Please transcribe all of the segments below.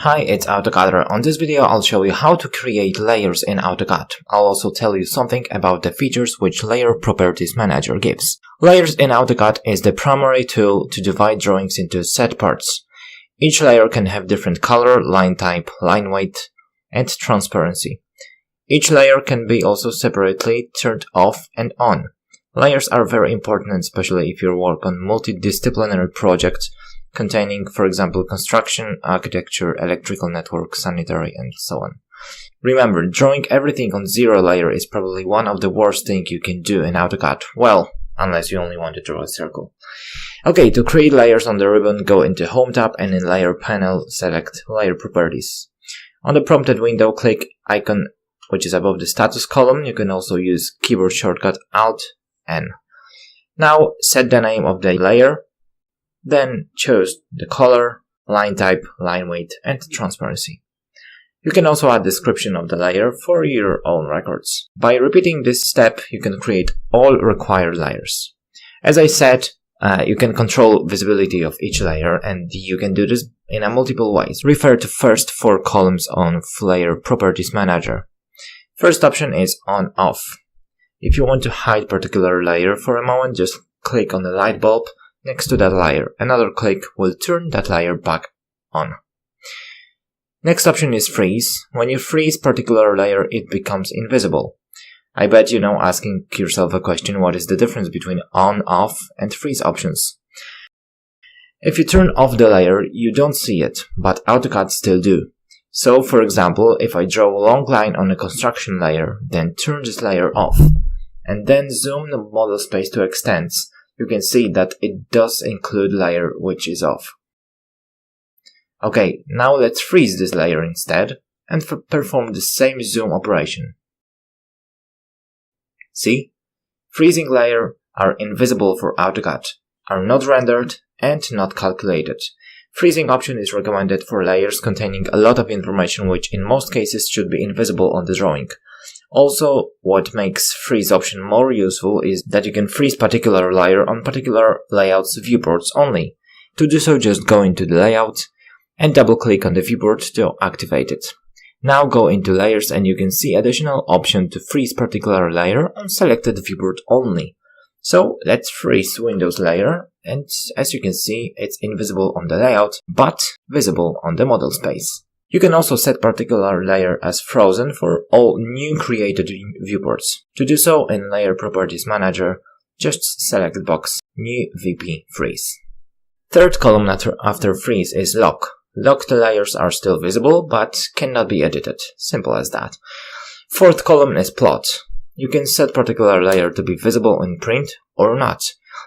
Hi, it's AutoCADer. On this video, I'll show you how to create layers in AutoCAD. I'll also tell you something about the features which Layer Properties Manager gives. Layers in AutoCAD is the primary tool to divide drawings into set parts. Each layer can have different color, line type, line weight, and transparency. Each layer can be also separately turned off and on. Layers are very important, especially if you work on multidisciplinary projects containing, for example, construction, architecture, electrical network, sanitary, and so on. Remember, drawing everything on zero layer is probably one of the worst things you can do in AutoCAD. Well, unless you only want to draw a circle. Okay, to create layers on the ribbon, go into Home tab and in Layer panel, select Layer Properties. On the prompted window, click icon which is above the status column. You can also use keyboard shortcut Alt-N. Now, set the name of the layer. Then choose the color, line type, line weight, and transparency. You can also add description of the layer for your own records. By repeating this step, you can create all required layers. As I said, you can control visibility of each layer, and you can do this in multiple ways. Refer to first 4 columns on Layer Properties Manager. First option is on-off. If you want to hide particular layer for a moment, just click on the light bulb next to that layer. Another click will turn that layer back on. Next option is freeze. When you freeze particular layer, it becomes invisible. I bet you know asking yourself a question, what is the difference between on, off, and freeze options? If you turn off the layer, you don't see it, but AutoCAD still do. So, for example, if I draw a long line on a construction layer, then turn this layer off, and then zoom the model space to extents, you can see that it does include layer which is off. Okay, now let's freeze this layer instead and perform the same zoom operation. See? Freezing layers are invisible for AutoCAD, are not rendered and not calculated. Freezing option is recommended for layers containing a lot of information which in most cases should be invisible on the drawing. Also, what makes freeze option more useful is that you can freeze particular layer on particular layouts viewports only. To do so, just go into the layout and double click on the viewport to activate it. Now go into layers and you can see additional option to freeze particular layer on selected viewport only. So let's freeze Windows layer, and as you can see, it's invisible on the layout, but visible on the model space. You can also set particular layer as frozen for all new created viewports. To do so, in Layer Properties Manager, just select the box New VP Freeze. Third column after freeze is lock. Locked layers are still visible, but cannot be edited. Simple as that. Fourth column is plot. You can set particular layer to be visible in print or not.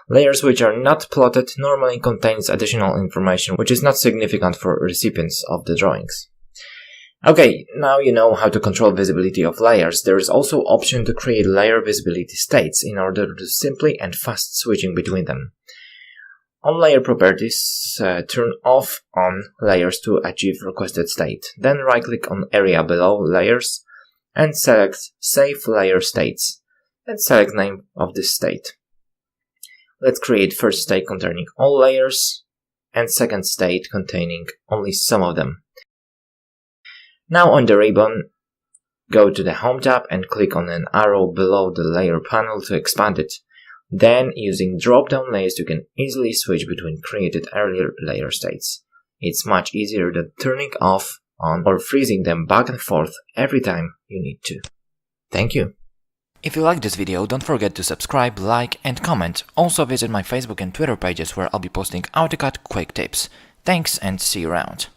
Layers which are not plotted normally contains additional information which is not significant for recipients of the drawings. Okay, now you know how to control visibility of layers. There is also option to create layer visibility states in order to simply and fast switching between them. On Layer Properties, turn off on layers to achieve requested state. Then right-click on area below layers and select Save Layer States and select name of this state. Let's create first state containing all layers and second state containing only some of them. Now on the ribbon, go to the Home tab and click on an arrow below the Layer panel to expand it. Then, using drop-down layers, you can easily switch between created earlier layer states. It's much easier than turning off, on, or freezing them back and forth every time you need to. Thank you. If you like this video, don't forget to subscribe, like, and comment. Also visit my Facebook and Twitter pages where I'll be posting AutoCAD quick tips. Thanks and see you around.